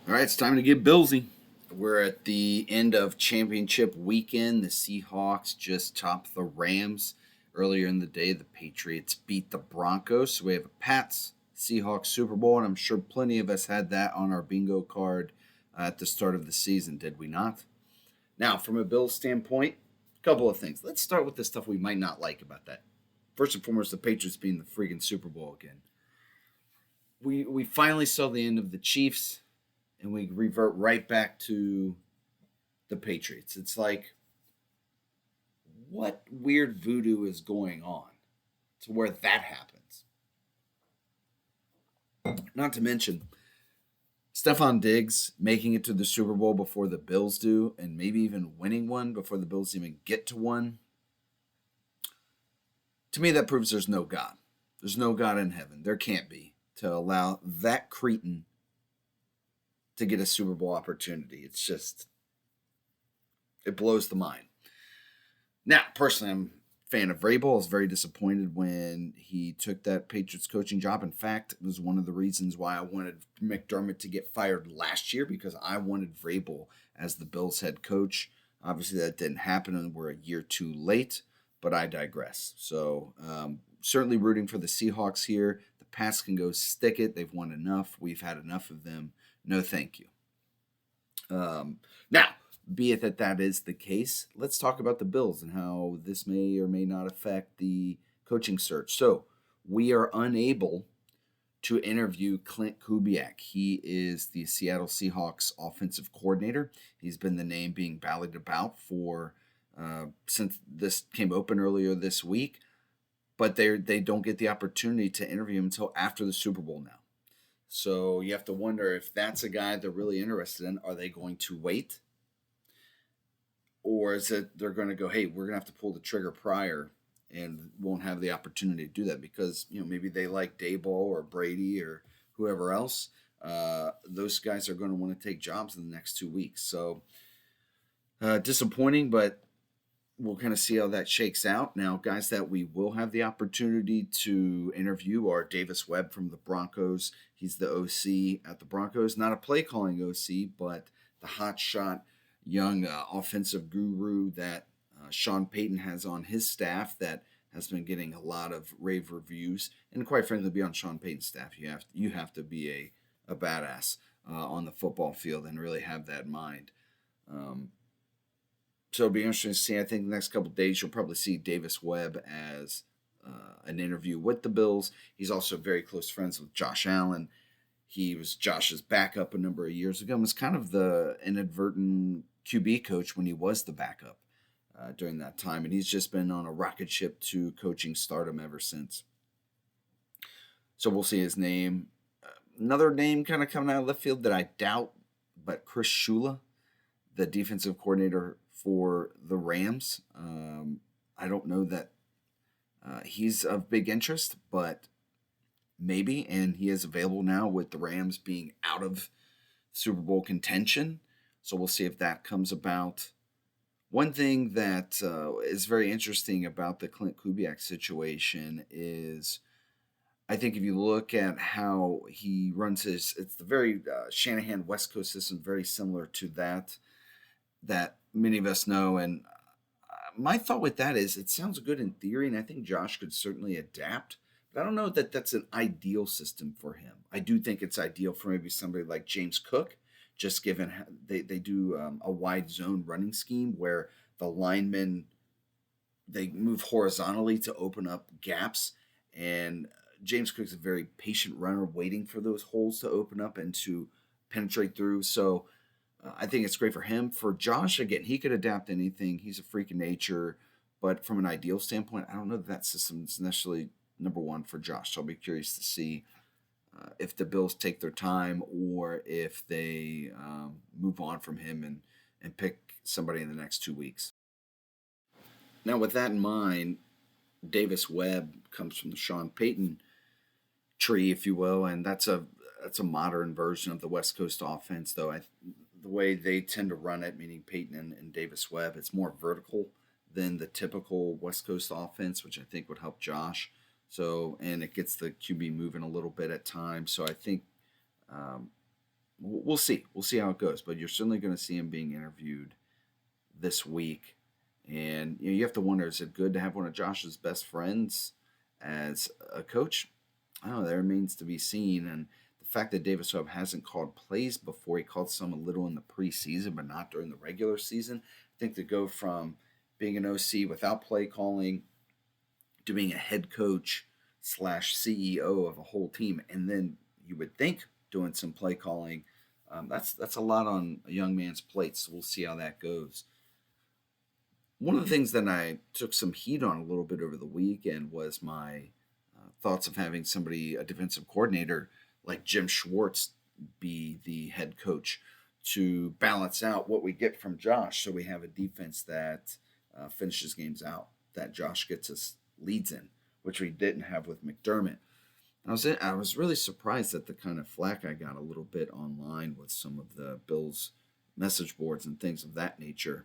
All right, it's time to get Billsy. We're at the end of championship weekend. The Seahawks just topped the Rams. Earlier in the day, the Patriots beat the Broncos. So we have a Pats Seahawks Super Bowl, and I'm sure plenty of us had that on our bingo card at the start of the season, did we not? Now, from a Bills standpoint, a couple of things. Let's start with the stuff we might not like about that. First and foremost, the Patriots being the freaking Super Bowl again. We finally saw the end of the Chiefs, and we revert right back to the Patriots. It's like, what weird voodoo is going on to where that happens? Not to mention, Stefon Diggs making it to the Super Bowl before the Bills do, and maybe even winning one before the Bills even get to one. To me, that proves there's no God. There's no God in heaven. There can't be to allow that cretin to get a Super Bowl opportunity. It's just, it blows the mind. Now, personally, I'm a fan of Vrabel. I was very disappointed when he took that Patriots coaching job. In fact, it was one of the reasons why I wanted McDermott to get fired last year, because I wanted Vrabel as the Bills head coach. Obviously, that didn't happen, and we're a year too late, but I digress. So, certainly rooting for the Seahawks here. The Pats can go stick it. They've won enough. We've had enough of them. No, thank you. Now, be it that is the case, let's talk about the Bills and how this may or may not affect the coaching search. So, we are unable to interview Klint Kubiak. He is the Seattle Seahawks offensive coordinator. He's been the name being ballied about for since this came open earlier this week, but they don't get the opportunity to interview him until after the Super Bowl now. So you have to wonder if that's a guy they're really interested in. Are they going to wait? Or is it they're going to go, hey, we're going to have to pull the trigger prior and won't have the opportunity to do that because, maybe they like Dayball or Brady or whoever else. Those guys are going to want to take jobs in the next 2 weeks. So disappointing, but we'll kind of see how that shakes out. Now, guys that we will have the opportunity to interview are Davis Webb from the Broncos. He's the OC at the Broncos, not a play calling OC, but the hot shot young offensive guru that Sean Payton has on his staff that has been getting a lot of rave reviews. And quite frankly, to be on Sean Payton's staff, you have to be a badass on the football field and really have that mind. So it'll be interesting to see. I think the next couple of days you'll probably see Davis Webb as an interview with the Bills. He's also very close friends with Josh Allen. He was Josh's backup a number of years ago and was kind of the inadvertent QB coach when he was the backup during that time. And he's just been on a rocket ship to coaching stardom ever since. So we'll see his name. Another name kind of coming out of left field that I doubt, but Chris Shula, the defensive coordinator for the Rams. I don't know that he's of big interest, but maybe, and he is available now with the Rams being out of Super Bowl contention. So we'll see if that comes about. One thing that is very interesting about the Klint Kubiak situation is I think if you look at how he runs it's the very Shanahan West Coast system, very similar to that many of us know. And my thought with that is it sounds good in theory, and I think Josh could certainly adapt. But I don't know that that's an ideal system for him. I do think it's ideal for maybe somebody like James Cook, just given they do a wide zone running scheme where the linemen, they move horizontally to open up gaps. And James Cook's a very patient runner waiting for those holes to open up and to penetrate through. So I think it's great for him. For Josh, again, he could adapt anything. He's a freak of nature. But from an ideal standpoint, I don't know that system is necessarily number one for Josh. So I'll be curious to see if the Bills take their time or if they move on from him and pick somebody in the next 2 weeks. Now, with that in mind, Davis Webb comes from the Sean Payton tree, if you will, and that's a modern version of the West Coast offense, though. The way they tend to run it, meaning Peyton and Davis Webb, it's more vertical than the typical West Coast offense, which I think would help Josh. So, and it gets the QB moving a little bit at times. So I think we'll see. We'll see how it goes. But you're certainly going to see him being interviewed this week. And you have to wonder, is it good to have one of Josh's best friends as a coach? I don't know. That remains to be seen. And the fact that Davis Webb hasn't called plays before, he called some a little in the preseason, but not during the regular season. I think to go from being an OC without play calling to being a head coach slash CEO of a whole team, and then you would think doing some play calling, that's a lot on a young man's plate. So we'll see how that goes. One of the things that I took some heat on a little bit over the weekend was my thoughts of having somebody, a defensive coordinator like Jim Schwartz, be the head coach to balance out what we get from Josh. So we have a defense that finishes games out, that Josh gets us leads in, which we didn't have with McDermott. I was really surprised at the kind of flack I got a little bit online with some of the Bills message boards and things of that nature.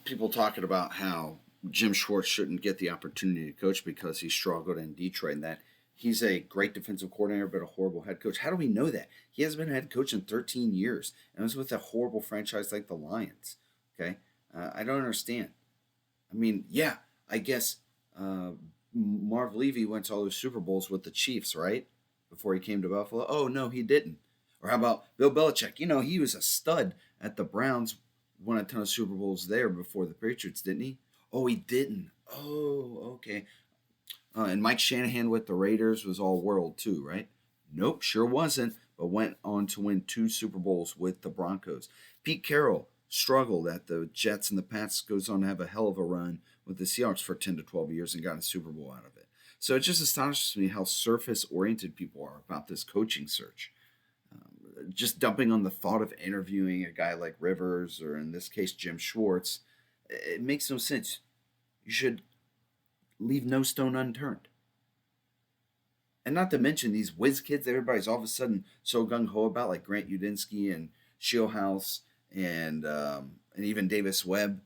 People talking about how Jim Schwartz shouldn't get the opportunity to coach because he struggled in Detroit, and that he's a great defensive coordinator but a horrible head coach. How do we know that? He hasn't been a head coach in 13 years, and it was with a horrible franchise like the Lions. Okay? I don't understand. I mean, yeah, I guess Marv Levy went to all those Super Bowls with the Chiefs, right? Before he came to Buffalo. Oh, no, he didn't. Or how about Bill Belichick? You know, he was a stud at the Browns, won a ton of Super Bowls there before the Patriots, didn't he? Oh, he didn't. Oh, okay. And Mike Shanahan with the Raiders was all world too, right? Nope, sure wasn't, but went on to win 2 Super Bowls with the Broncos. Pete Carroll struggled at the Jets and the Pats, goes on to have a hell of a run with the Seahawks for 10 to 12 years and got a Super Bowl out of it. So it just astonishes me how surface-oriented people are about this coaching search. Just dumping on the thought of interviewing a guy like Rivers, or in this case, Jim Schwartz, it makes no sense. You should leave no stone unturned. And not to mention these whiz kids that everybody's all of a sudden so gung-ho about, like Grant Udinsky and Shieldhouse and even Davis Webb.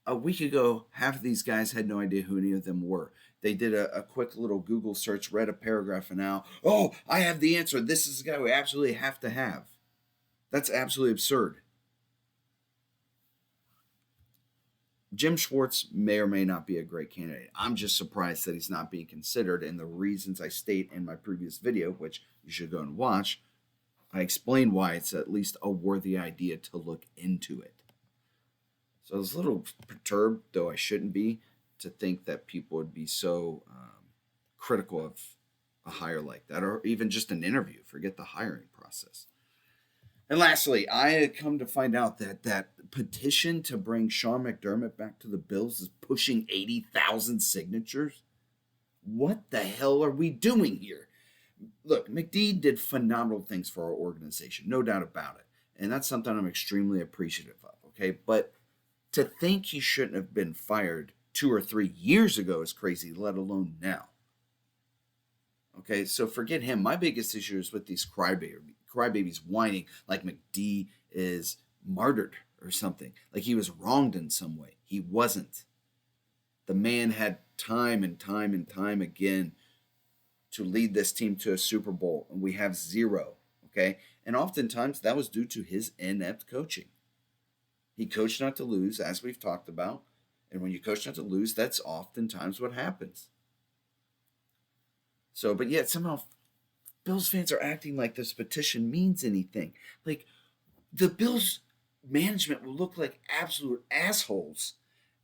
A week ago, half of these guys had no idea who any of them were. They did a quick little Google search, read a paragraph, and now, oh, I have the answer. This is the guy we absolutely have to have. That's absolutely absurd. Jim Schwartz may or may not be a great candidate. I'm just surprised that he's not being considered, and the reasons I state in my previous video, which you should go and watch, I explain why it's at least a worthy idea to look into it. So I was a little perturbed, though I shouldn't be, to think that people would be so critical of a hire like that, or even just an interview. Forget the hiring process. And lastly, I had come to find out that that petition to bring Sean McDermott back to the Bills is pushing 80,000 signatures. What the hell are we doing here? Look, McD did phenomenal things for our organization, no doubt about it. And that's something I'm extremely appreciative of, okay? But to think he shouldn't have been fired 2 or 3 years ago is crazy, let alone now. Okay, so forget him. My biggest issue is with these crybabies whining like McD is martyred or something, like he was wronged in some way. He wasn't. The man had time and time and time again to lead this team to a Super Bowl, and we have 0, okay? And oftentimes that was due to his inept coaching. He coached not to lose, as we've talked about, and when you coach not to lose, that's oftentimes what happens. So, but yet somehow Bills fans are acting like this petition means anything. Like, the Bills management will look like absolute assholes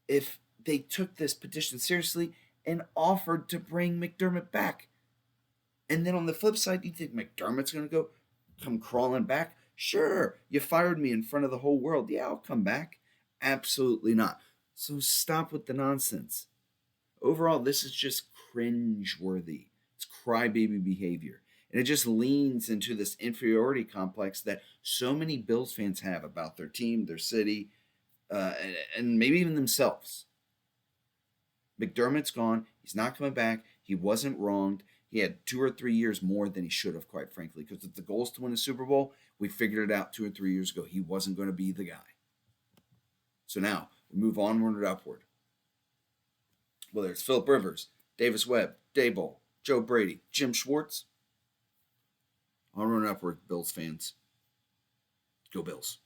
if they took this petition seriously and offered to bring McDermott back. And then on the flip side, you think McDermott's going to come crawling back? Sure, you fired me in front of the whole world. Yeah, I'll come back. Absolutely not. So stop with the nonsense. Overall, this is just cringe-worthy. It's crybaby behavior. And it just leans into this inferiority complex that so many Bills fans have about their team, their city, and maybe even themselves. McDermott's gone. He's not coming back. He wasn't wronged. He had 2 or 3 years more than he should have, quite frankly, because if the goal is to win a Super Bowl, we figured it out 2 or 3 years ago. He wasn't going to be the guy. So now we move onward and upward. Whether it's Philip Rivers, Davis Webb, Daboll, Joe Brady, Jim Schwartz, Onward and upward, Bills fans. Go Bills.